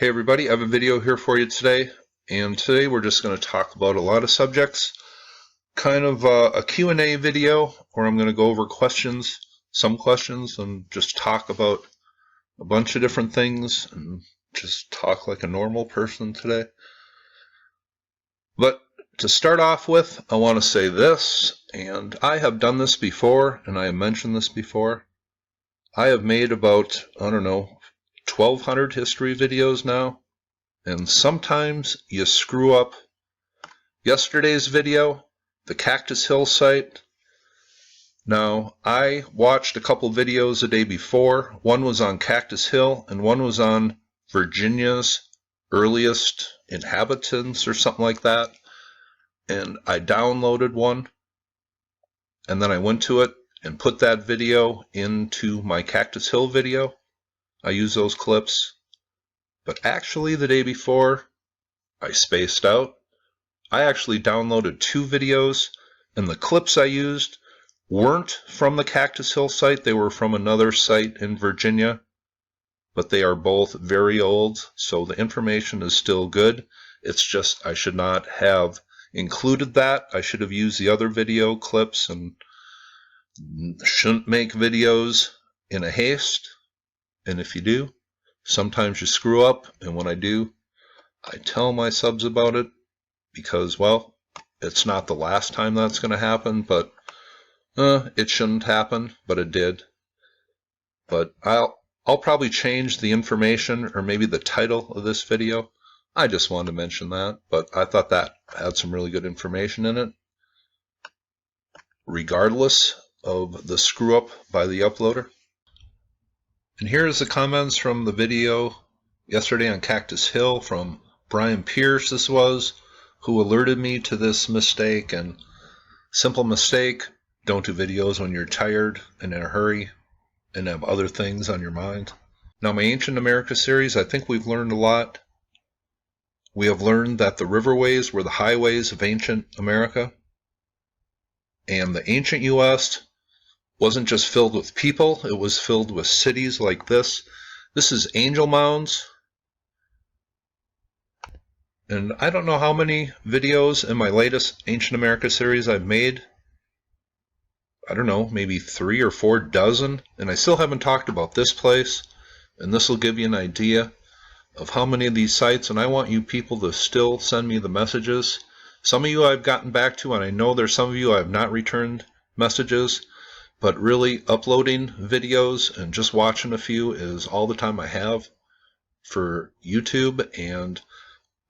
Hey everybody, I have a video here for you today, and today we're just going to talk about a lot of subjects, kind of a Q&A video where I'm going to go over some questions, and just talk about a bunch of different things, and just talk like a normal person today. But to start off with, I want to say this, and I have done this before, and I have mentioned this before. I have made about, 1,200 history videos now. And sometimes you screw up. Yesterday's video, the Cactus Hill site. Now, I watched a couple videos the day before. One was on Cactus Hill, and one was on Virginia's earliest inhabitants or something like that. And I downloaded one, and then I went to it and put that video into my Cactus Hill video. I use those clips. But actually, the day before, I spaced out. I actually downloaded two videos, and the clips I used weren't from the Cactus Hill site. They were from another site in Virginia, but they are both very old, so the information is still good. It's just I should not have included that. I should have used the other video clips, and shouldn't make videos in a haste. And if you do, sometimes you screw up, and when I do, I tell my subs about it. Because, well, it's not the last time that's going to happen, but it shouldn't happen, but it did. But I'll probably change the information or maybe the title of this video. I just wanted to mention that, but I thought that had some really good information in it, regardless of the screw up by the uploader. And here's the comments from the video yesterday on Cactus Hill from Brian Pierce, this was, who alerted me to this mistake. And simple mistake: don't do videos when you're tired and in a hurry and have other things on your mind. Now, my Ancient America series, I think we've learned a lot. We have learned that the riverways were the highways of ancient America, and the ancient U.S. wasn't just filled with people, it was filled with cities like this. This is Angel Mounds. And I don't know how many videos in my latest Ancient America series I've made. I don't know, maybe 3 or 4 dozen. And I still haven't talked about this place. And this will give you an idea of how many of these sites. And I want you people to still send me the messages. Some of you I've gotten back to, and I know there's some of you I have not returned messages. But really, uploading videos and just watching a few is all the time I have for YouTube. And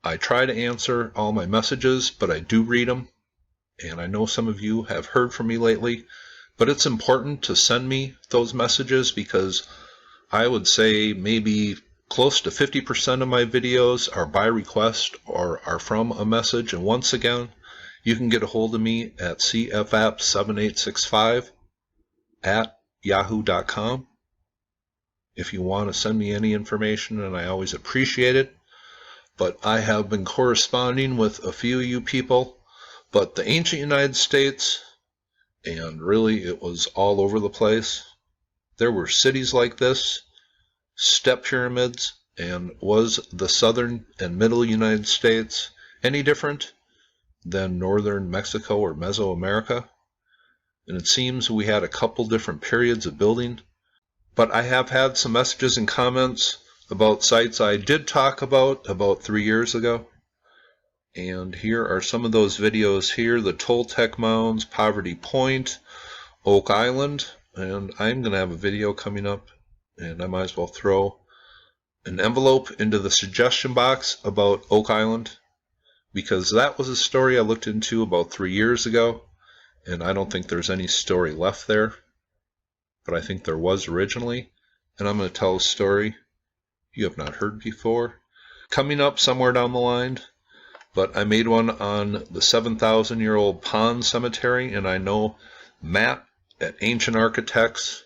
I try to answer all my messages, but I do read them, and I know some of you have heard from me lately, but it's important to send me those messages, because I would say maybe close to 50% of my videos are by request or are from a message. And once again, you can get a hold of me at cfapp7865@yahoo.com if you want to send me any information, and I always appreciate it. But I have been corresponding with a few of you people. But the ancient United States, and really it was all over the place. There were cities like this, step pyramids. And was the southern and middle United States any different than northern Mexico or Mesoamerica? And it seems we had a couple different periods of building. But I have had some messages and comments about sites I did talk about 3 years ago. And here are some of those videos here: the Toltec Mounds, Poverty Point, Oak Island. And I'm going to have a video coming up, and I might as well throw an envelope into the suggestion box about Oak Island, because that was a story I looked into about 3 years ago, and I don't think there's any story left there, but I think there was originally. And I'm going to tell a story you have not heard before, coming up somewhere down the line. But I made one on the 7,000-year-old pond cemetery, and I know Matt at Ancient Architects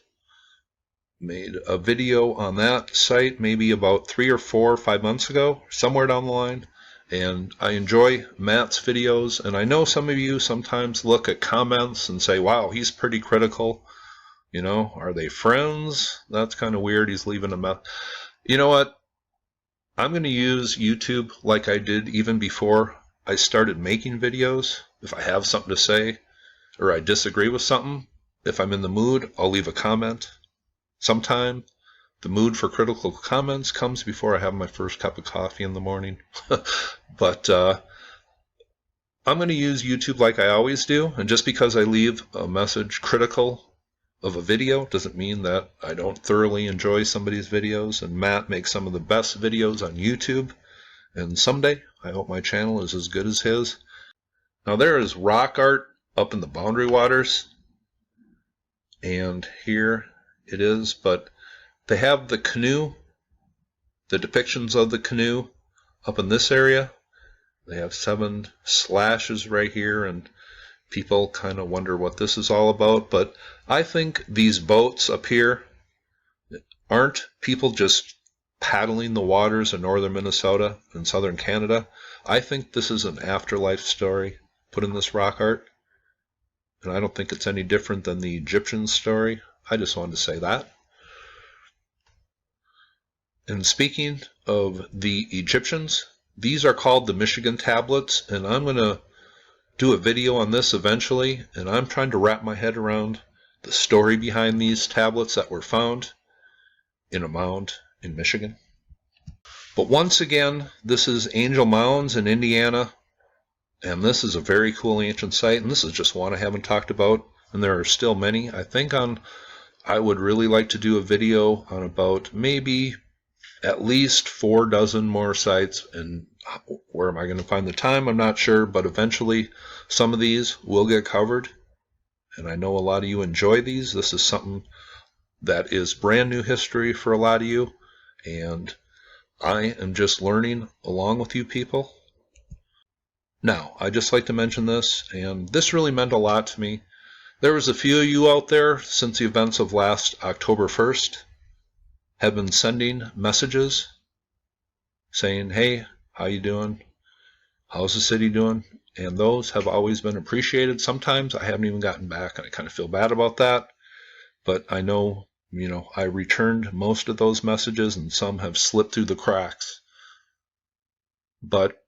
made a video on that site maybe about 3 or 4 or 5 months ago, somewhere down the line. And I enjoy Matt's videos, and I know some of you sometimes look at comments and say, wow, he's pretty critical. You know, are they friends? That's kind of weird. He's leaving a mess. You know what? I'm going to use YouTube like I did even before I started making videos. If I have something to say or I disagree with something, if I'm in the mood, I'll leave a comment. Sometime the mood for critical comments comes before I have my first cup of coffee in the morning. But I'm going to use YouTube like I always do, and just because I leave a message critical of a video doesn't mean that I don't thoroughly enjoy somebody's videos, and Matt makes some of the best videos on YouTube, and someday I hope my channel is as good as his. Now there is rock art up in the Boundary Waters, and here it is, but they have the canoe, the depictions of the canoe up in this area. They have 7 slashes right here, and people kind of wonder what this is all about, but I think these boats up here aren't people just paddling the waters of northern Minnesota and southern Canada. I think this is an afterlife story put in this rock art, and I don't think it's any different than the Egyptian story. I just wanted to say that. And speaking of the Egyptians, these are called the Michigan tablets, and I'm going to do a video on this eventually, and I'm trying to wrap my head around the story behind these tablets that were found in a mound in Michigan. But once again, this is Angel Mounds in Indiana, and this is a very cool ancient site, and this is just one I haven't talked about, and there are still many. I would really like to do a video on about maybe at least 4 dozen more sites, and where am I going to find the time? I'm not sure, but eventually some of these will get covered, and I know a lot of you enjoy these. This is something that is brand new history for a lot of you, and I am just learning along with you people. Now, I'd just like to mention this, and this really meant a lot to me. There was a few of you out there since the events of last October 1st have been sending messages saying, hey, how you doing? How's the city doing? And those have always been appreciated. Sometimes I haven't even gotten back, and I kind of feel bad about that. But I know, I returned most of those messages, and some have slipped through the cracks. But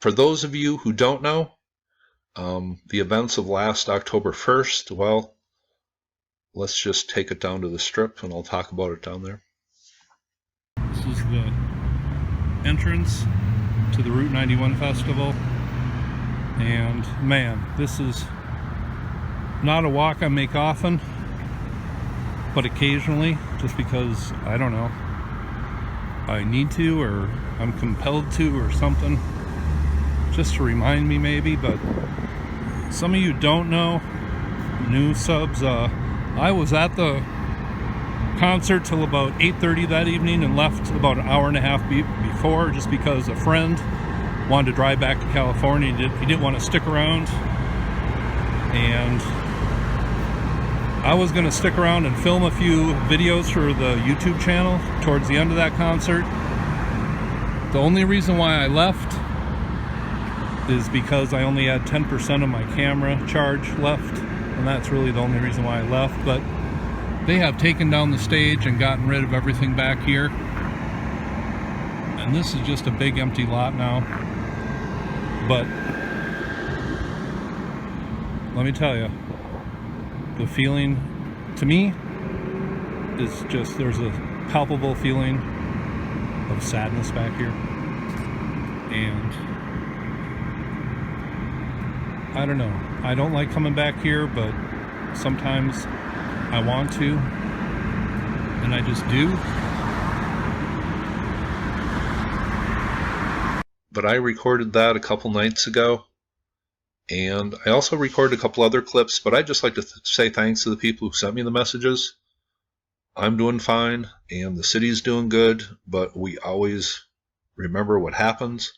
for those of you who don't know, the events of last October 1st, well, let's just take it down to the strip, and I'll talk about it down there. This is the entrance to the Route 91 Festival, and man, this is not a walk I make often, but occasionally, just because, I don't know, I need to, or I'm compelled to, or something, just to remind me maybe. But some of you don't know, new subs, I was at the concert till about 8:30 that evening and left about an hour and a half before, just because a friend wanted to drive back to California. He didn't want to stick around, and I was going to stick around and film a few videos for the YouTube channel towards the end of that concert. The only reason why I left is because I only had 10% of my camera charge left, and that's really the only reason why I left. But they have taken down the stage and gotten rid of everything back here, and this is just a big empty lot now. But let me tell you, the feeling to me is just, there's a palpable feeling of sadness back here, and I don't know, I don't like coming back here, but sometimes I want to, and I just do. But I recorded that a couple nights ago, and I also recorded a couple other clips, but I'd just like to say thanks to the people who sent me the messages. I'm doing fine, and the city's doing good, but we always remember what happens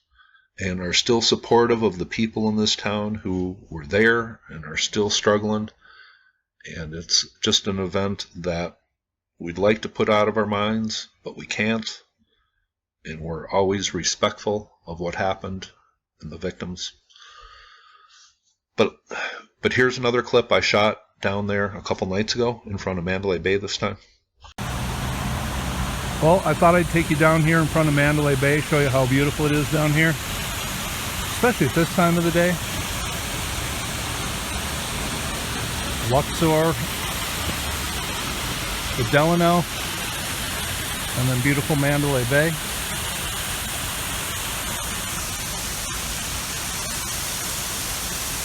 and are still supportive of the people in this town who were there and are still struggling. And it's just an event that we'd like to put out of our minds, but we can't. And we're always respectful of what happened and the victims. But here's another clip I shot down there a couple nights ago in front of Mandalay Bay this time. Well, I thought I'd take you down here in front of Mandalay Bay, show you how beautiful it is down here, especially at this time of the day. Luxor, the Delano, and then beautiful Mandalay Bay.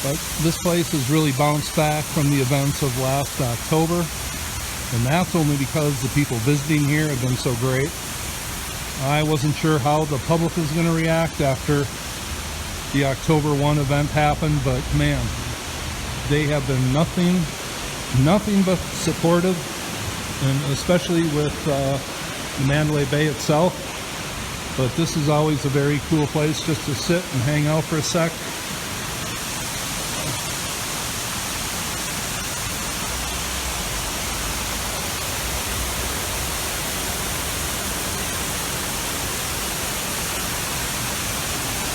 But this place has really bounced back from the events of last October, and that's only because the people visiting here have been so great. I wasn't sure how the public was going to react after the October 1 event happened, but man, they have been nothing but supportive, and especially with the Mandalay Bay itself. But this is always a very cool place just to sit and hang out for a sec.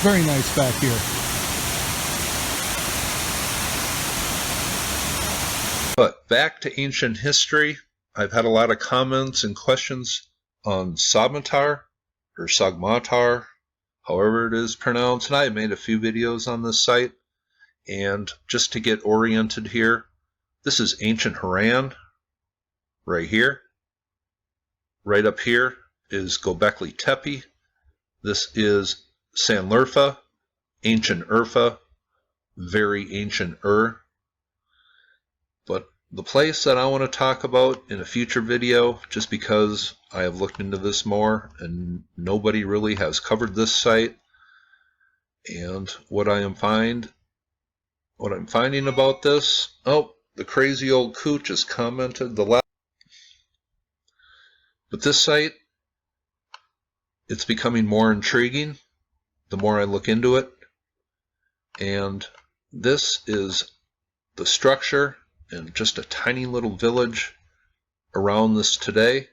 Very nice back here. But back to ancient history, I've had a lot of comments and questions on Sogmatar, or Sogmatar, however it is pronounced, and I have made a few videos on this site. And just to get oriented here, this is ancient Haran, right here. Right up here is Göbekli Tepe. This is Sanliurfa, ancient Urfa, very ancient But the place that I want to talk about in a future video, just because I have looked into this more and nobody really has covered this site, and what I'm finding about this, oh, the crazy old coot just commented the last. But this site, it's becoming more intriguing the more I look into it. And this is the structure and just a tiny little village around this today.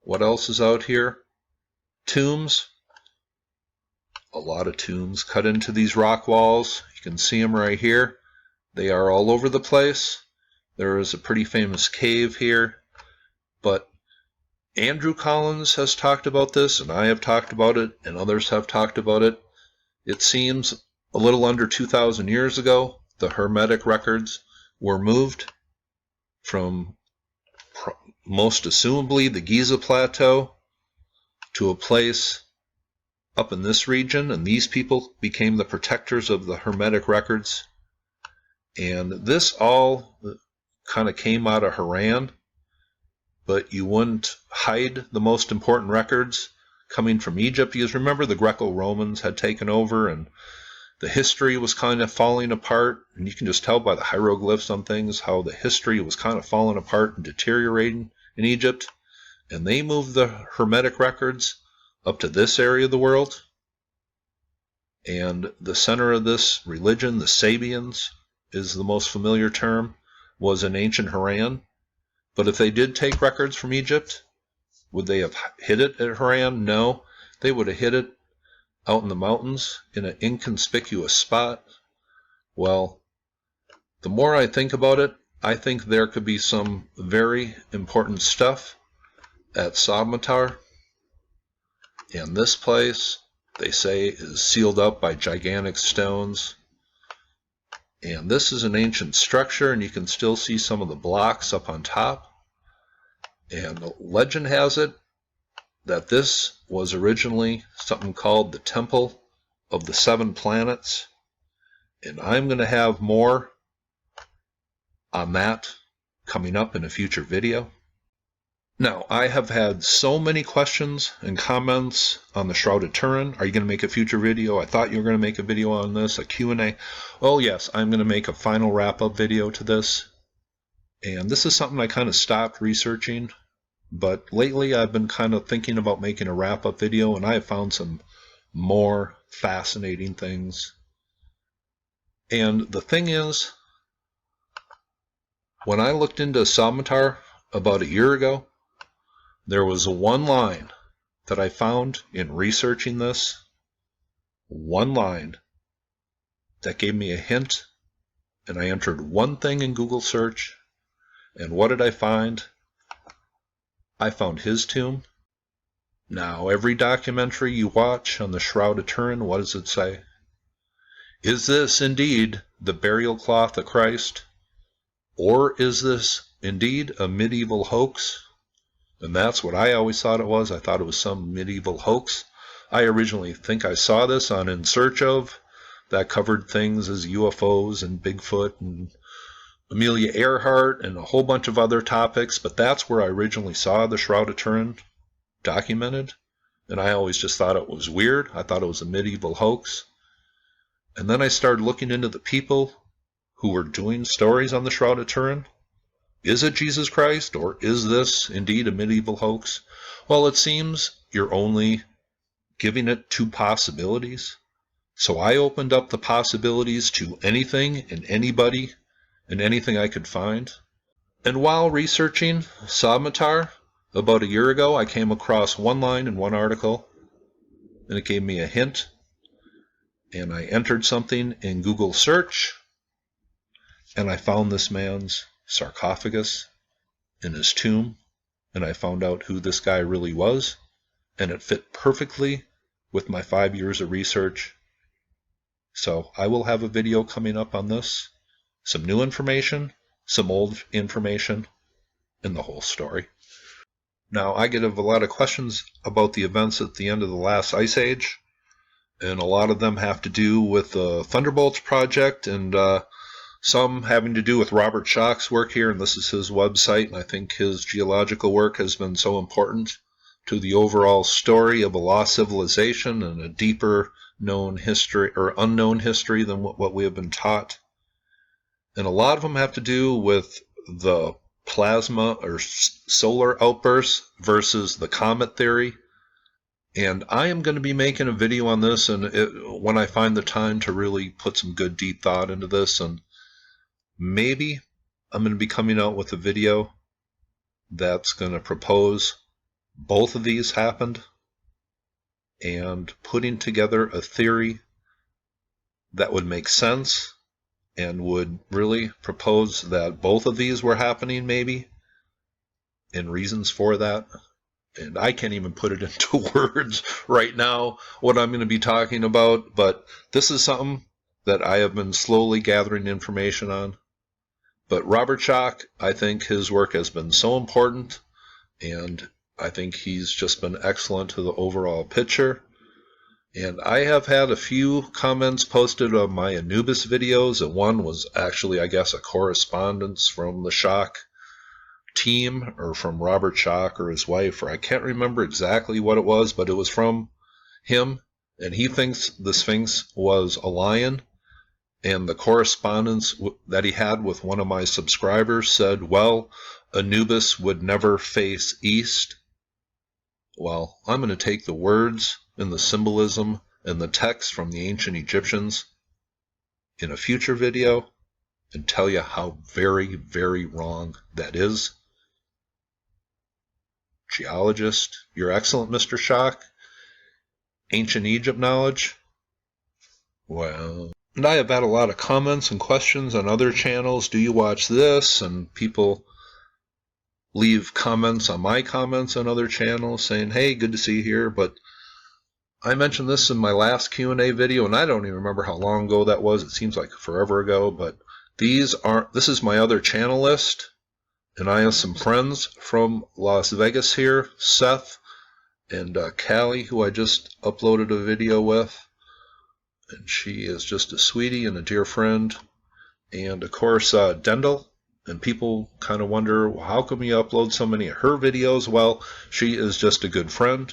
What else is out here? Tombs. A lot of tombs cut into these rock walls. You can see them right here. They are all over the place. There is a pretty famous cave here. But Andrew Collins has talked about this, and I have talked about it, and others have talked about it. It seems a little under 2,000 years ago, the Hermetic records were moved from most assumably the Giza Plateau to a place up in this region, and these people became the protectors of the Hermetic records. And this all kind of came out of Haran, but you wouldn't hide the most important records coming from Egypt, because remember the Greco-Romans had taken over and the history was kind of falling apart, and you can just tell by the hieroglyphs on things how the history was kind of falling apart and deteriorating in Egypt. And they moved the Hermetic records up to this area of the world. And the center of this religion, the Sabians is the most familiar term, was in ancient Haran. But if they did take records from Egypt, would they have hid it at Haran? No. They would have hid it out in the mountains in an inconspicuous spot. Well, the more I think about it, I think there could be some very important stuff at Sogmatar. And this place, they say, is sealed up by gigantic stones. And this is an ancient structure, and you can still see some of the blocks up on top. And the legend has it that this was originally something called the Temple of the Seven Planets. And I'm going to have more on that coming up in a future video. Now, I have had so many questions and comments on the Shroud of Turin. Are you going to make a future video? I thought you were going to make a video on this, a Q&A. Oh yes, I'm going to make a final wrap-up video to this. And this is something I kind of stopped researching, but lately I've been kind of thinking about making a wrap-up video, and I have found some more fascinating things. And the thing is, when I looked into Sogmatar about a year ago, there was one line that I found in researching this, one line that gave me a hint, and I entered one thing in Google search, and what did I find? I found his tomb, Now, every documentary you watch on the Shroud of Turin, what does it say? Is this indeed the burial cloth of Christ? Or is this indeed a medieval hoax? And that's what I always thought it was. I thought it was some medieval hoax. I originally think I saw this on In Search Of, that covered things as UFOs and Bigfoot and Amelia Earhart and a whole bunch of other topics, but that's where I originally saw the Shroud of Turin documented, and I always just thought it was weird. I thought it was a medieval hoax. And then I started looking into the people who were doing stories on the Shroud of Turin. Is it Jesus Christ, or is this indeed a medieval hoax? Well, it seems you're only giving it two possibilities. So I opened up the possibilities to anything and anybody and anything I could find. And while researching Sogmatar about a year ago, I came across one line in one article, and it gave me a hint. And I entered something in Google search, and I found this man's sarcophagus in his tomb, and I found out who this guy really was, and it fit perfectly with my 5 years of research. So I will have a video coming up on this, some new information, some old information, and the whole story. Now, I get a lot of questions about the events at the end of the last ice age, and a lot of them have to do with the Thunderbolts project, and some having to do with Robert Schoch's work here, and this is his website, and I think his geological work has been so important to the overall story of a lost civilization and a deeper known history or unknown history than what we have been taught. And a lot of them have to do with the plasma or solar outbursts versus the comet theory. And I am going to be making a video on this, and when I find the time to really put some good deep thought into this, and maybe I'm going to be coming out with a video that's going to propose both of these happened and putting together a theory that would make sense and would really propose that both of these were happening maybe, and reasons for that. And I can't even put it into words right now what I'm going to be talking about, but this is something that I have been slowly gathering information on. But Robert Schoch, I think his work has been so important, and I think he's just been excellent to the overall picture. And I have had a few comments posted on my Anubis videos, and one was actually, I guess, a correspondence from the Schoch team, or from Robert Schoch or his wife, or I can't remember exactly what it was, but it was from him, and he thinks the Sphinx was a lion. And the correspondence that he had with one of my subscribers said, well, Anubis would never face east. Well, I'm going to take the words and the symbolism and the text from the ancient Egyptians in a future video and tell you how very, very wrong that is. Geologist, you're excellent, Mr. Schoch. Ancient Egypt knowledge? Well... And I have had a lot of comments and questions on other channels. Do you watch this? And people leave comments on my comments on other channels saying, hey, good to see you here. But I mentioned this in my last Q&A video, and I don't even remember how long ago that was. It seems like forever ago. But this is my other channel list. And I have some friends from Las Vegas here, Seth and Callie, who I just uploaded a video with. And she is just a sweetie and a dear friend. And of course, Ddendyl. And people kind of wonder, well, how come you upload so many of her videos? Well, she is just a good friend.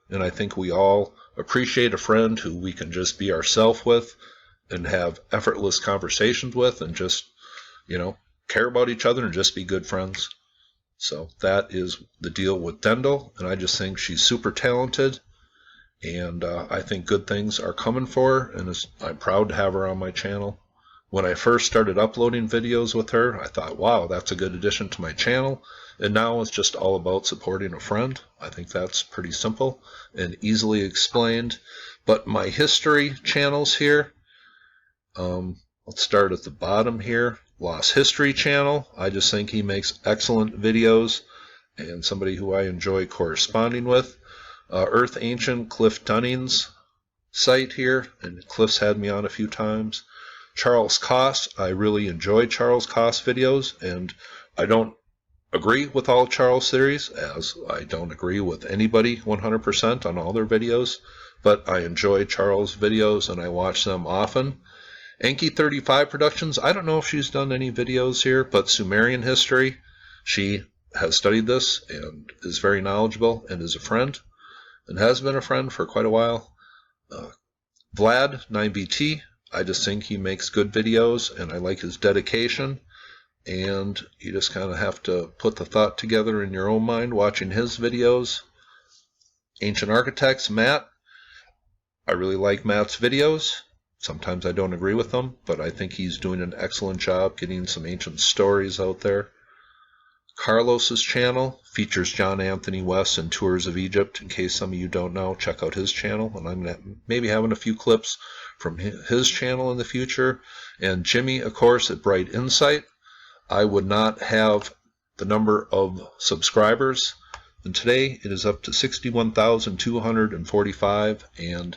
And I think we all appreciate a friend who we can just be ourselves with and have effortless conversations with and just, care about each other and just be good friends. So that is the deal with Ddendyl. And I just think she's super talented. And I think good things are coming for her, and I'm proud to have her on my channel. When I first started uploading videos with her, I thought, wow, that's a good addition to my channel. And now it's just all about supporting a friend. I think that's pretty simple and easily explained. But my history channels here, let's start at the bottom here. Lost History channel. I just think he makes excellent videos and somebody who I enjoy corresponding with. Earth Ancient, Cliff Dunning's site here, and Cliff's had me on a few times. Charles Koss, I really enjoy Charles Koss videos, and I don't agree with all Charles' theories, as I don't agree with anybody 100% on all their videos, but I enjoy Charles' videos and I watch them often. Enki35 Productions, I don't know if she's done any videos here, but Sumerian history, she has studied this and is very knowledgeable and is a friend, and has been a friend for quite a while. Vlad, 9BT, I just think he makes good videos, and I like his dedication, and you just kind of have to put the thought together in your own mind watching his videos. Ancient Architects, Matt, I really like Matt's videos. Sometimes I don't agree with them, but I think he's doing an excellent job getting some ancient stories out there. Carlos's channel features John Anthony West and Tours of Egypt. In case some of you don't know, check out his channel, and I'm maybe having a few clips from his channel in the future. And Jimmy, of course, at Bright Insight. I would not have the number of subscribers, and today it is up to 61,245, and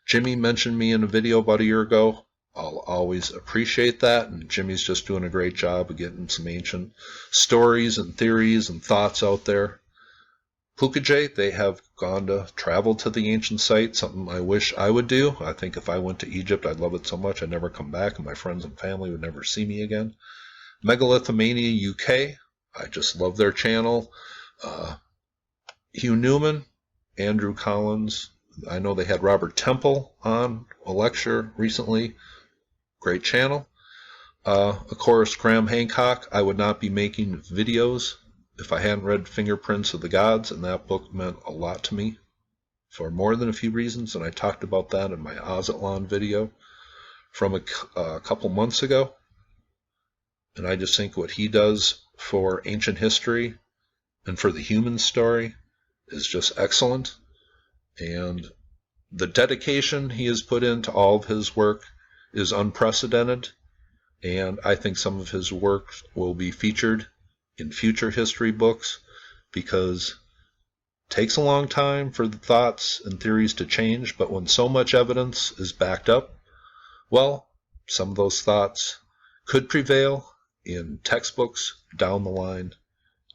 Jimmy mentioned me in a video about a year ago. I'll always appreciate that, and Jimmy's just doing a great job of getting some ancient stories and theories and thoughts out there. Pukajay, they have traveled to the ancient site, something I wish I would do. I think if I went to Egypt, I'd love it so much I'd never come back, and my friends and family would never see me again. Megalithomania UK, I just love their channel. Hugh Newman, Andrew Collins, I know they had Robert Temple on a lecture recently. Great channel. Of course, Graham Hancock. I would not be making videos if I hadn't read Fingerprints of the Gods, and that book meant a lot to me for more than a few reasons, and I talked about that in my Azatlan video from a couple months ago. And I just think what he does for ancient history and for the human story is just excellent. And the dedication he has put into all of his work is unprecedented, and I think some of his work will be featured in future history books, because it takes a long time for the thoughts and theories to change, but when so much evidence is backed up, well, some of those thoughts could prevail in textbooks down the line.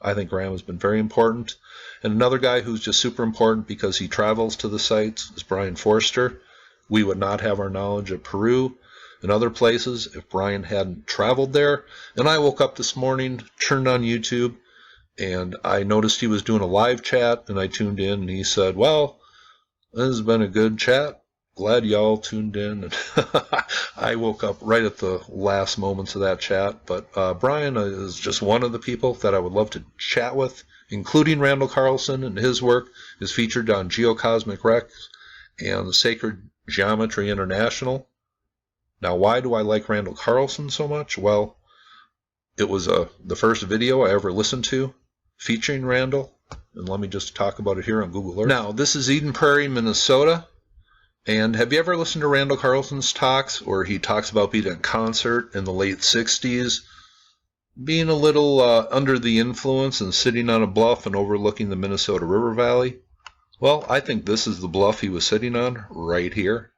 I think Graham has been very important. And another guy who's just super important because he travels to the sites is Brian Forster. We would not have our knowledge of Peru and other places if Brian hadn't traveled there. And I woke up this morning, turned on YouTube, and I noticed he was doing a live chat, and I tuned in, and he said, well, this has been a good chat. Glad y'all tuned in. And I woke up right at the last moments of that chat. But Brian is just one of the people that I would love to chat with, including Randall Carlson, and his work is featured on Geocosmic Rex and Sacred Geometry International. Now, why do I like Randall Carlson so much? Well, it was the first video I ever listened to featuring Randall, and let me just talk about it here on Google Earth. Now, this is Eden Prairie, Minnesota. And have you ever listened to Randall Carlson's talks where he talks about being at a concert in the late 60s, being a little under the influence and sitting on a bluff and overlooking the Minnesota River Valley? Well, I think this is the bluff he was sitting on right here.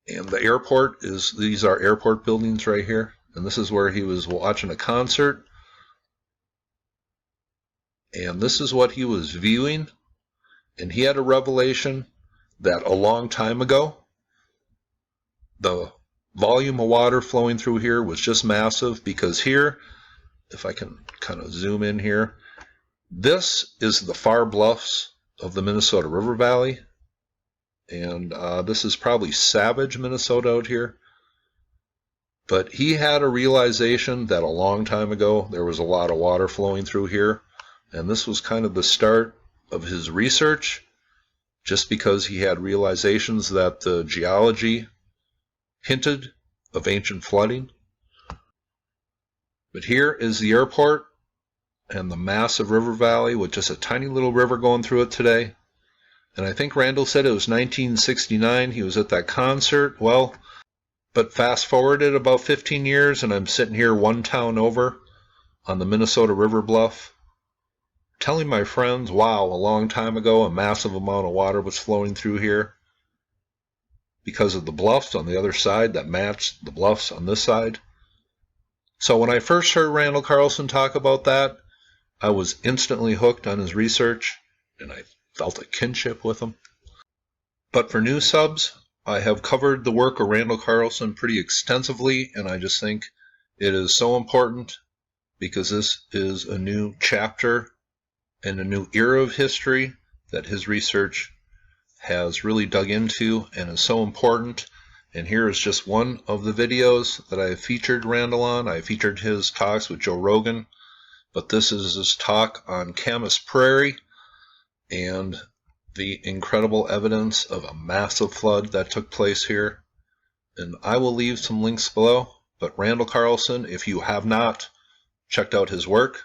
And the airport these are airport buildings right here. And this is where he was watching a concert. And this is what he was viewing. And he had a revelation that a long time ago, the volume of water flowing through here was just massive, because here, if I can kind of zoom in here, this is the far bluffs of the Minnesota River Valley, and this is probably Savage, Minnesota out here. But he had a realization that a long time ago there was a lot of water flowing through here, and this was kind of the start of his research, just because he had realizations that the geology hinted of ancient flooding. But here is the airport and the massive river valley with just a tiny little river going through it today. And I think Randall said it was 1969 he was at that concert. Well, but fast forwarded about 15 years and I'm sitting here one town over on the Minnesota River Bluff. telling my friends, wow, a long time ago a massive amount of water was flowing through here because of the bluffs on the other side that matched the bluffs on this side. So when I first heard Randall Carlson talk about that, I was instantly hooked on his research, and I felt a kinship with him. But for new subs, I have covered the work of Randall Carlson pretty extensively, and I just think it is so important because this is a new chapter and a new era of history that his research has really dug into and is so important. And here is just one of the videos that I featured Randall on. I featured his talks with Joe Rogan, but this is his talk on Camas Prairie and the incredible evidence of a massive flood that took place here. And I will leave some links below, but Randall Carlson, if you have not checked out his work,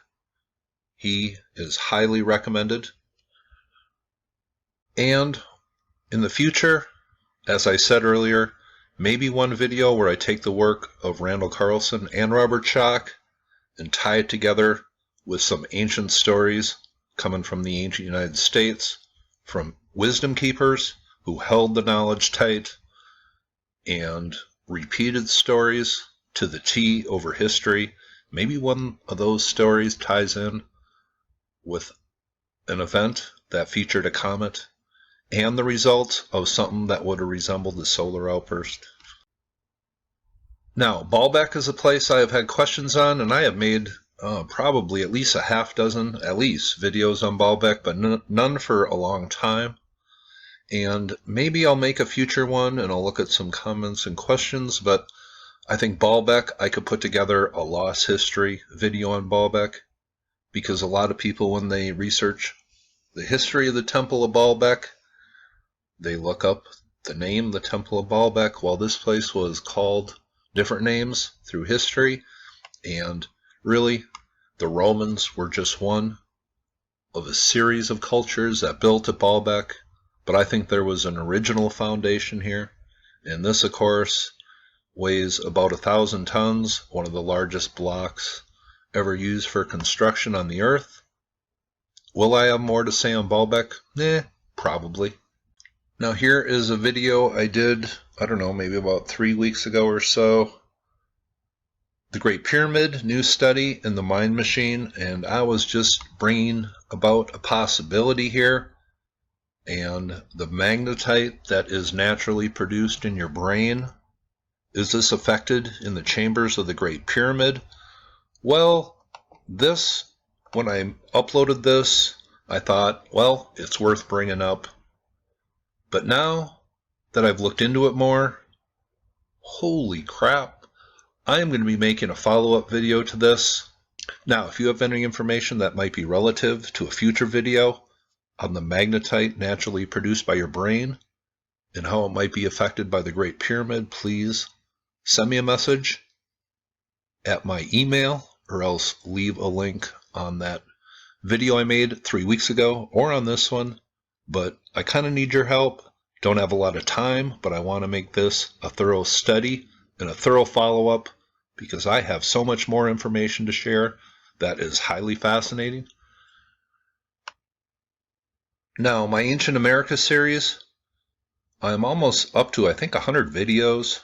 he is highly recommended. And in the future, as I said earlier, maybe one video where I take the work of Randall Carlson and Robert Schoch and tie it together with some ancient stories coming from the ancient United States, from wisdom keepers who held the knowledge tight and repeated stories to the T over history. Maybe one of those stories ties in with an event that featured a comet and the results of something that would have resembled the solar outburst. Now, Baalbek is a place I have had questions on, and I have made probably at least a half dozen, at least, videos on Baalbek, but none for a long time. And maybe I'll make a future one, and I'll look at some comments and questions, but I think Baalbek, I could put together a lost history video on Baalbek, because a lot of people, when they research the history of the Temple of Baalbek, they look up the name, the Temple of Baalbek, while this place was called different names through history. And really, the Romans were just one of a series of cultures that built at Baalbek. But I think there was an original foundation here. And this, of course, weighs about 1,000 tons, one of the largest blocks ever used for construction on the earth. Will I have more to say on Baalbek? Probably. Now here is a video I did, I don't know, maybe about 3 weeks ago or so. The Great Pyramid, new study in the Mind Machine, and I was just bringing about a possibility here. And the magnetite that is naturally produced in your brain, is this affected in the chambers of the Great Pyramid? Well, when I uploaded this, I thought, well, it's worth bringing up. But now that I've looked into it more, holy crap, I am going to be making a follow-up video to this. Now, if you have any information that might be relative to a future video on the magnetite naturally produced by your brain and how it might be affected by the Great Pyramid, please send me a message at my email, or else leave a link on that video I made 3 weeks ago or on this one. But I kind of need your help. Don't have a lot of time, but I want to make this a thorough study and a thorough follow-up because I have so much more information to share that is highly fascinating. Now, my Ancient America series, I'm almost up to, I think, 100 videos.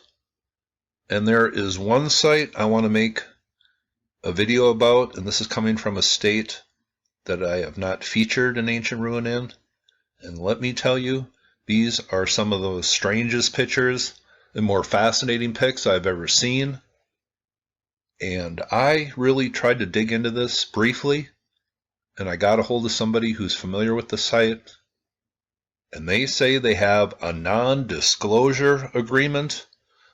And there is one site I want to make a video about, and this is coming from a state that I have not featured an ancient ruin in. And let me tell you, these are some of the strangest pictures and more fascinating pics I've ever seen. And I really tried to dig into this briefly, and I got a hold of somebody who's familiar with the site. And they say they have a non-disclosure agreement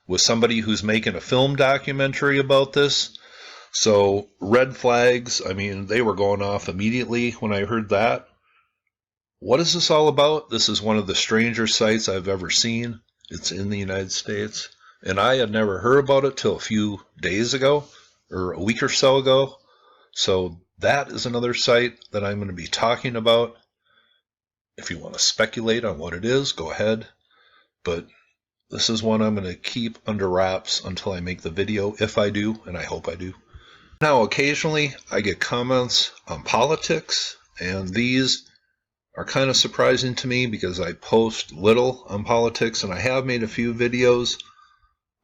with somebody who's making a film documentary about this. So red flags, I mean, they were going off immediately when I heard that. What is this all about? This is one of the stranger sites I've ever seen. It's in the United States. And I had never heard about it till a few days ago, or a week or so ago. So that is another site that I'm going to be talking about. If you want to speculate on what it is, go ahead. But this is one I'm going to keep under wraps until I make the video, if I do, and I hope I do. Now, occasionally I get comments on politics, And these are kind of surprising to me because I post little on politics, and I have made a few videos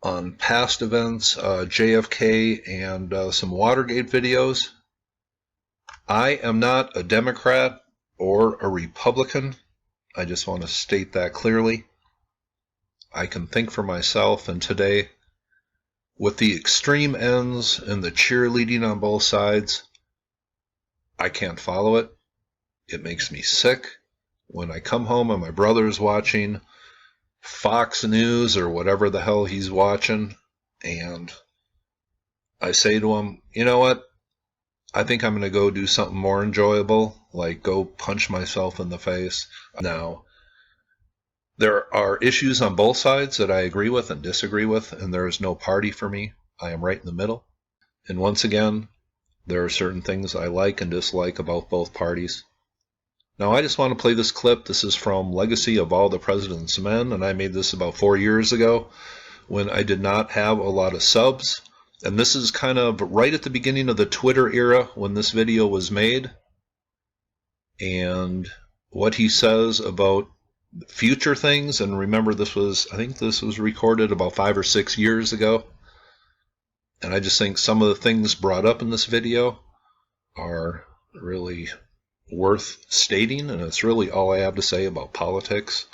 on past events, JFK and some Watergate videos. I am not a Democrat or a Republican. I just want to state that clearly. I can think for myself, and today, with the extreme ends and the cheerleading on both sides, I can't follow it. It makes me sick. When I come home and my brother's watching Fox News or whatever the hell he's watching, and I say to him, you know what? I think I'm going to go do something more enjoyable, like go punch myself in the face. Now, there are issues on both sides that I agree with and disagree with, and there is no party for me. I am right in the middle. And once again, there are certain things I like and dislike about both parties. Now, I just want to play this clip. This is from Legacy of All the President's Men, and I made this about 4 years ago when I did not have a lot of subs. And this is kind of right at the beginning of the Twitter era when this video was made. And what he says about future things, and remember I think this was recorded about 5 or 6 years ago. And I just think some of the things brought up in this video are really worth stating, and it's really all I have to say about politics.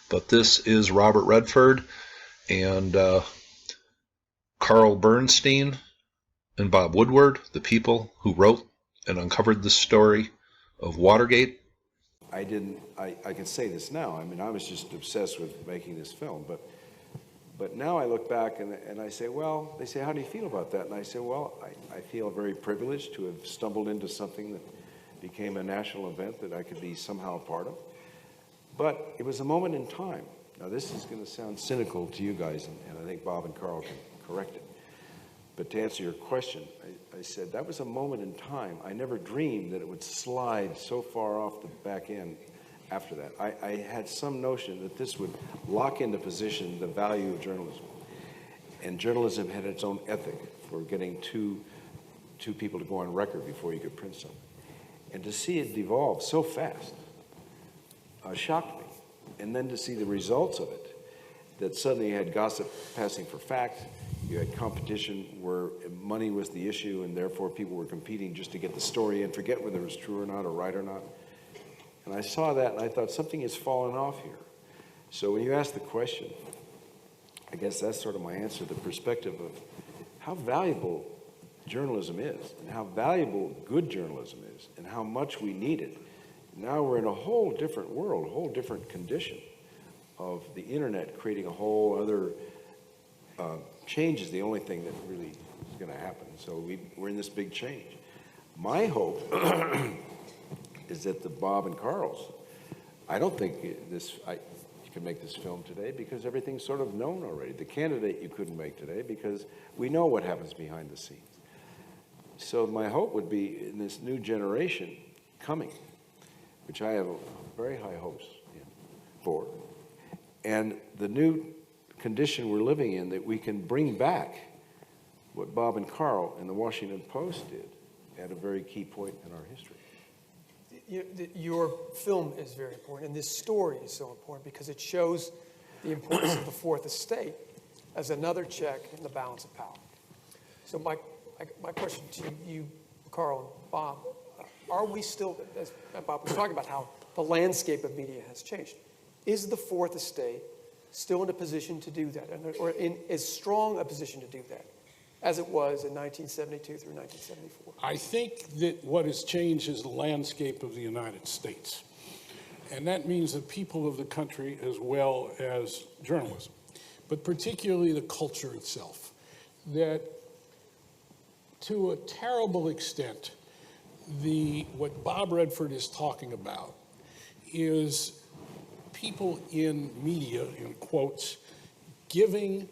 But this is Robert Redford and Carl Bernstein and Bob Woodward, the people who wrote and uncovered this story of Watergate. I can say this now. I mean, I was just obsessed with making this film, but now I look back and I say, well, they say, how do you feel about that? And I say, well, I feel very privileged to have stumbled into something that became a national event that I could be somehow a part of. But it was a moment in time. Now, this is going to sound cynical to you guys, and I think Bob and Carl can correct it. But to answer your question, I said that was a moment in time. I never dreamed that it would slide so far off the back end after that. I had some notion that this would lock into position the value of journalism. And journalism had its own ethic for getting two people to go on record before you could print something. And to see it devolve so fast shocked me. And then to see the results of it, that suddenly you had gossip passing for fact, you had competition where money was the issue, and therefore people were competing just to get the story and forget whether it was true or not or right or not. And I saw that and I thought something has fallen off here. So when you ask the question, I guess that's sort of my answer, the perspective of how valuable journalism is and how valuable good journalism is and how much we need it. Now we're in a whole different world, a whole different condition of the internet creating a whole other change is the only thing that really is going to happen. So we're in this big change. My hope is that the Bob and Carls, I don't think you can make this film today because everything's sort of known already. The candidate you couldn't make today because we know what happens behind the scenes. So my hope would be in this new generation coming, which I have very high hopes for, and the new condition we're living in, that we can bring back what Bob and Carl in the Washington Post did at a very key point in our history. Your film is very important, and this story is so important because it shows the importance of the Fourth Estate as another check in the balance of power. So my question to you, Carl and Bob, are we still, as Bob was talking about, how the landscape of media has changed, is the Fourth Estate still in a position to do that, or in as strong a position to do that as it was in 1972 through 1974? I think that what has changed is the landscape of the United States. And that means the people of the country as well as journalism, but particularly the culture itself. That to a terrible extent, what Bob Redford is talking about is people in media, in quotes, giving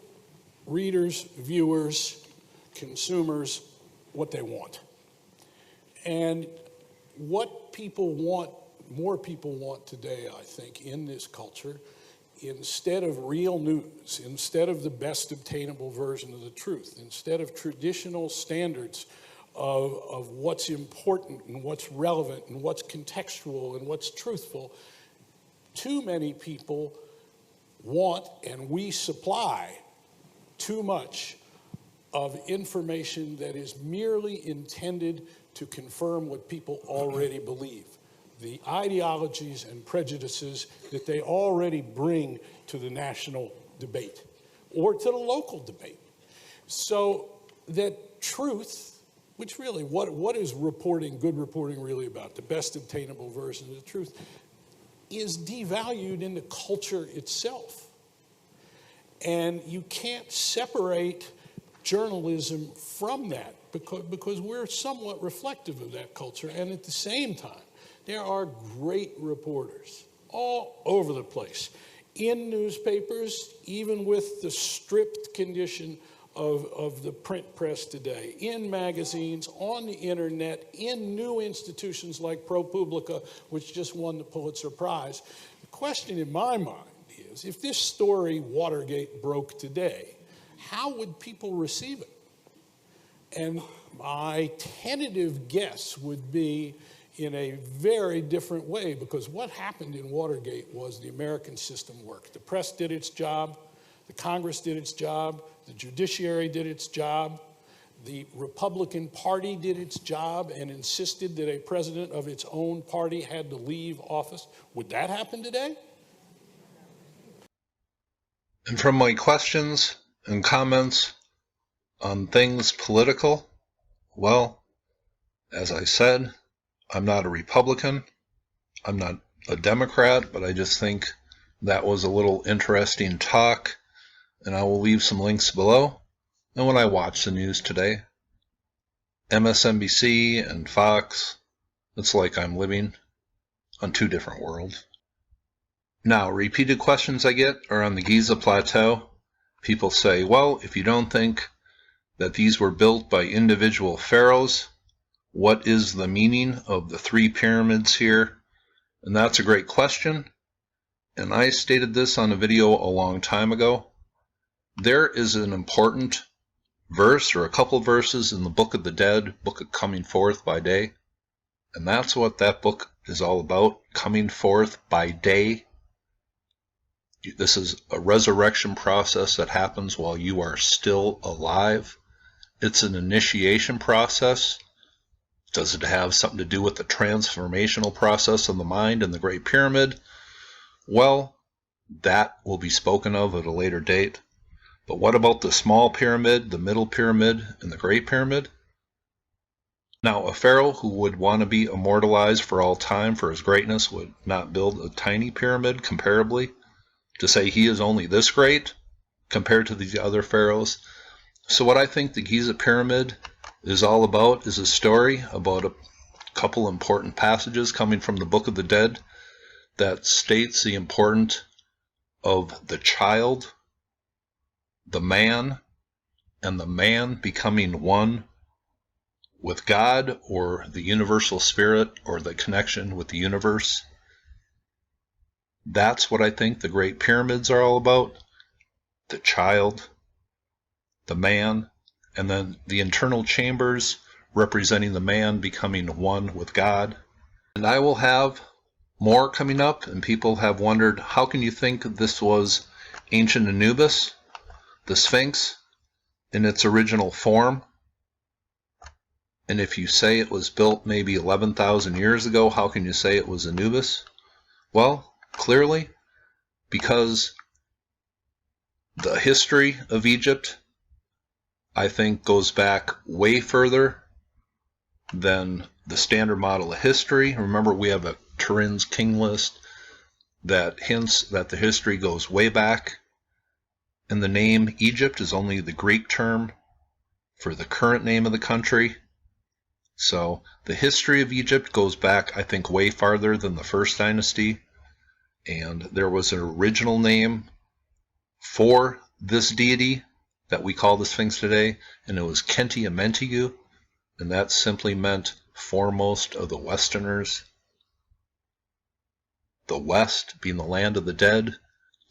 readers, viewers, consumers what they want. And what people want, more people want today, I think, in this culture, instead of real news, instead of the best obtainable version of the truth, instead of traditional standards of what's important and what's relevant and what's contextual and what's truthful. Too many people want, and we supply too much of information that is merely intended to confirm what people already believe, the ideologies and prejudices that they already bring to the national debate or to the local debate. So that truth, which really, what is reporting, good reporting really about? The best obtainable version of the truth is devalued in the culture itself. And you can't separate journalism from that because we're somewhat reflective of that culture. And at the same time, there are great reporters all over the place, in newspapers, even with the stripped condition of the print press today, in magazines, on the internet, in new institutions like ProPublica, which just won the Pulitzer Prize. The question in my mind is, if this story, Watergate, broke today, how would people receive it? And my tentative guess would be in a very different way, because what happened in Watergate was the American system worked. The press did its job, the Congress did its job, the judiciary did its job, the Republican Party did its job and insisted that a president of its own party had to leave office. Would that happen today? And from my questions and comments on things political, well, as I said, I'm not a Republican, I'm not a Democrat, but I just think that was a little interesting talk, and I will leave some links below. And when I watch the news today, MSNBC and Fox, it's like I'm living on two different worlds. Now, repeated questions I get are on the Giza Plateau. People say, well, if you don't think that these were built by individual pharaohs, what is the meaning of the 3 pyramids here? And that's a great question. And I stated this on a video a long time ago. There is an important verse or a couple verses in the Book of the Dead, Book of Coming Forth by Day. And that's what that book is all about, coming forth by day. This is a resurrection process that happens while you are still alive. It's an initiation process. Does it have something to do with the transformational process of the mind in the Great Pyramid? Well, that will be spoken of at a later date. But what about the small pyramid, the middle pyramid, and the Great Pyramid? Now, a pharaoh who would want to be immortalized for all time for his greatness would not build a tiny pyramid comparably to say he is only this great compared to the other pharaohs. So what I think the Giza Pyramid is all about is a story about a couple important passages coming from the Book of the Dead that states the importance of the child, the man, and the man becoming one with God or the universal spirit or the connection with the universe. That's what I think the Great Pyramids are all about. The child, the man, and then the internal chambers representing the man becoming one with God. And I will have more coming up, and people have wondered, how can you think this was ancient Anubis, the Sphinx, in its original form? And if you say it was built maybe 11,000 years ago, how can you say it was Anubis? Well, clearly, because the history of Egypt, I think, goes back way further than the standard model of history. Remember, we have a Turin's king list that hints that the history goes way back. And the name Egypt is only the Greek term for the current name of the country. So the history of Egypt goes back, I think, way farther than the first dynasty. And there was an original name for this deity that we call the Sphinx today, and it was Kenti Amentiu, and that simply meant foremost of the Westerners. The West being the land of the dead,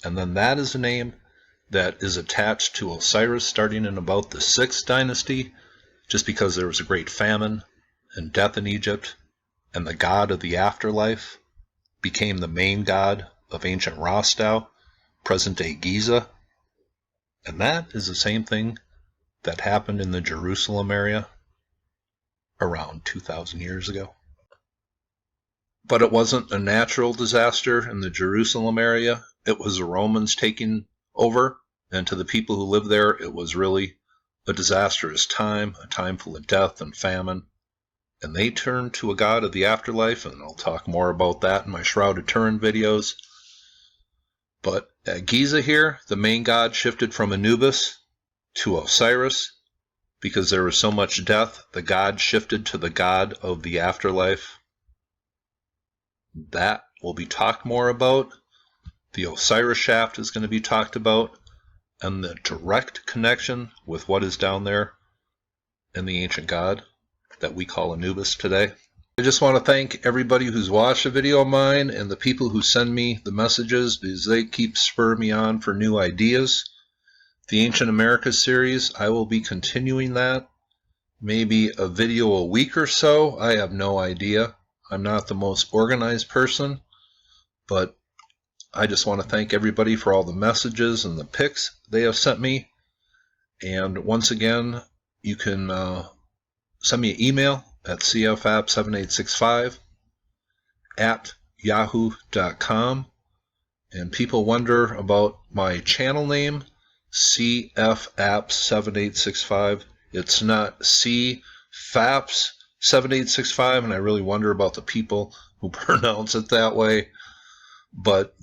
and then that is a name that is attached to Osiris starting in about the 6th dynasty, just because there was a great famine and death in Egypt, and the god of the afterlife became the main god of ancient Rostov, present-day Giza. And that is the same thing that happened in the Jerusalem area around 2,000 years ago. But it wasn't a natural disaster in the Jerusalem area. It was the Romans taking over, and to the people who lived there, it was really a disastrous time, a time full of death and famine. And they turned to a god of the afterlife, and I'll talk more about that in my Shroud of Turin videos. But at Giza here, the main god shifted from Anubis to Osiris. Because there was so much death, the god shifted to the god of the afterlife. That will be talked more about. The Osiris shaft is going to be talked about, and the direct connection with what is down there in the ancient god that we call Anubis today. I just want to thank everybody who's watched a video of mine and the people who send me the messages, because they keep spurring me on for new ideas. The Ancient America series, I will be continuing that. Maybe a video a week or so. I have no idea. I'm not the most organized person, but I just want to thank everybody for all the messages and the pics they have sent me. And once again, you can send me an email at cfapp7865@yahoo.com. And people wonder about my channel name, CFAPS7865. It's not CFAPS7865, and I really wonder about the people who pronounce it that way. But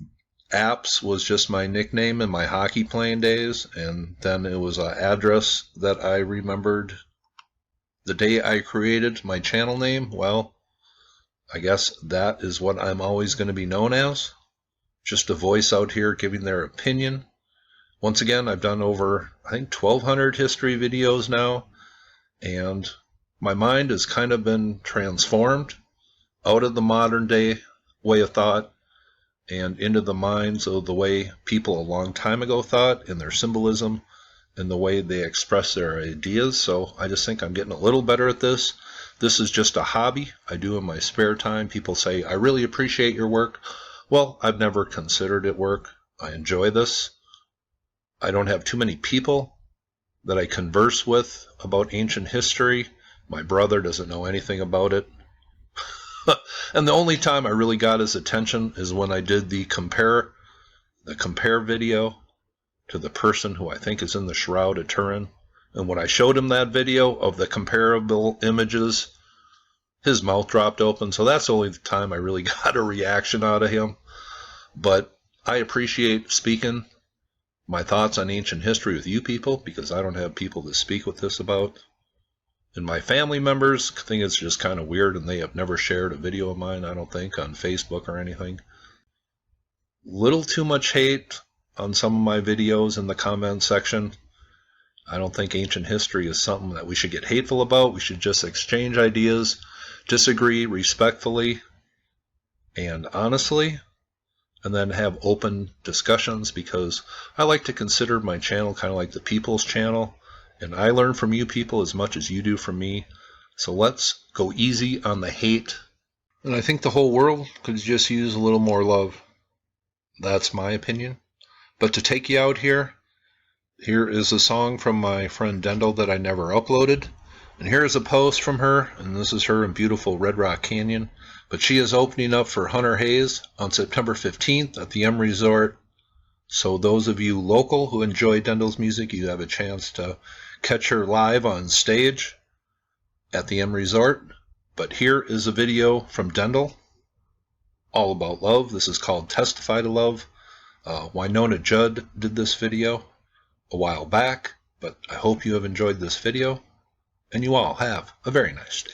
Apps was just my nickname in my hockey playing days, and then it was an address that I remembered the day I created my channel name. Well, I guess that is what I'm always going to be known as. Just a voice out here giving their opinion. Once again, I've done over, I think, 1,200 history videos now, and my mind has kind of been transformed out of the modern day way of thought and into the minds of the way people a long time ago thought, and their symbolism and the way they express their ideas. So I just think I'm getting a little better at this. This is just a hobby I do in my spare time. People say, I really appreciate your work. Well, I've never considered it work. I enjoy this. I don't have too many people that I converse with about ancient history. My brother doesn't know anything about it. And the only time I really got his attention is when I did the compare video to the person who I think is in the Shroud of Turin. And when I showed him that video of the comparable images, his mouth dropped open. So that's the only time I really got a reaction out of him. But I appreciate speaking my thoughts on ancient history with you people, because I don't have people to speak with this about. And my family members think it's just kind of weird, and they have never shared a video of mine, I don't think, on Facebook or anything. Little too much hate on some of my videos in the comment section. I don't think ancient history is something that we should get hateful about. We should just exchange ideas, disagree respectfully and honestly, and then have open discussions, because I like to consider my channel kind of like the people's channel, and I learn from you people as much as you do from me. So let's go easy on the hate. And I think the whole world could just use a little more love. That's my opinion. But to take you out here is a song from my friend Ddendyl that I never uploaded. And here's a post from her, and this is her in beautiful Red Rock Canyon. But she is opening up for Hunter Hayes on September 15th at the M Resort. So those of you local who enjoy Dendyl's music, you have a chance to catch her live on stage at the M Resort. But here is a video from Ddendyl, all about love. This is called Testify to Love. Winona Judd did this video a while back, but I hope you have enjoyed this video, and you all have a very nice day.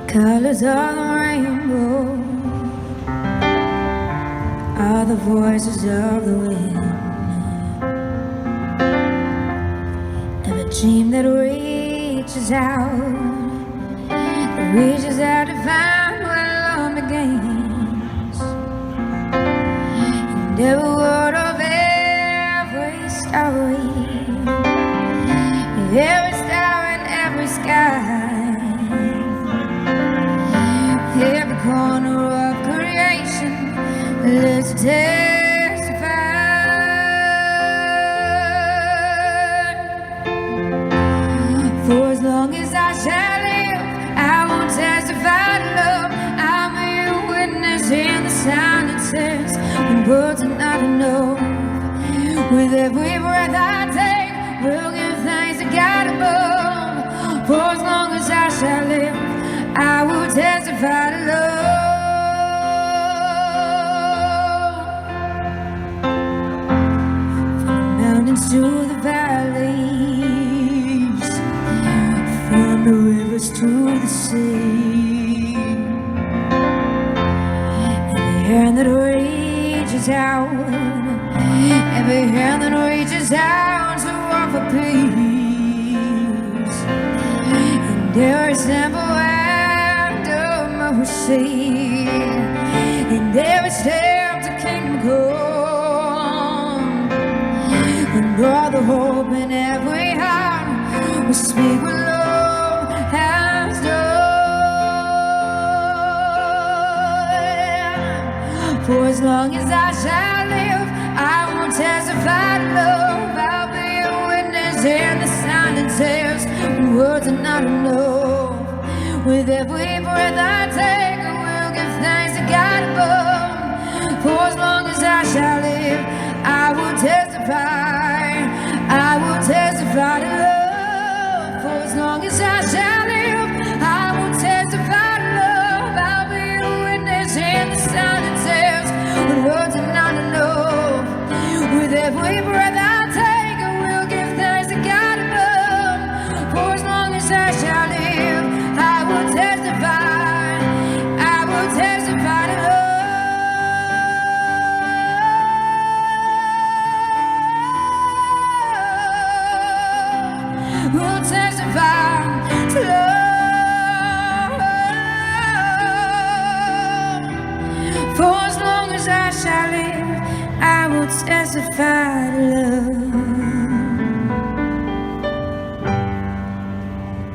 Colors of the rainbow are the voices of the wind. dream that reaches out to find where love begins. And every word of every story, every star in every sky, every corner of creation lives to testify. For as long as I shall live, I will testify to love. I'll be a witness in the silences when words are not enough. With every breath I take, we'll give thanks to God above. For as long as I shall live, I will testify to love. From the mountains to the valleys, from the rivers to the sea, every hand that reaches out, every hand that reaches out to offer peace, and every simple act of mercy, and every step to kingdom come, and all the hope in every heart will speak with love has done. For as long as I shall live, I will testify to love. I'll be a witness in the silences when words are not enough. With every breath I take, I will give thanks to God above. For as long as I shall live, I will testify. I will testify to love. For as long as I shall live, I will testify to love. I'll be a witness in the silences when words are not enough. With every breath I take, I will give thanks to God above. For as long as I shall live, I will testify. I will testify to love. Will testify to love. For as long as I shall live, I will testify to love.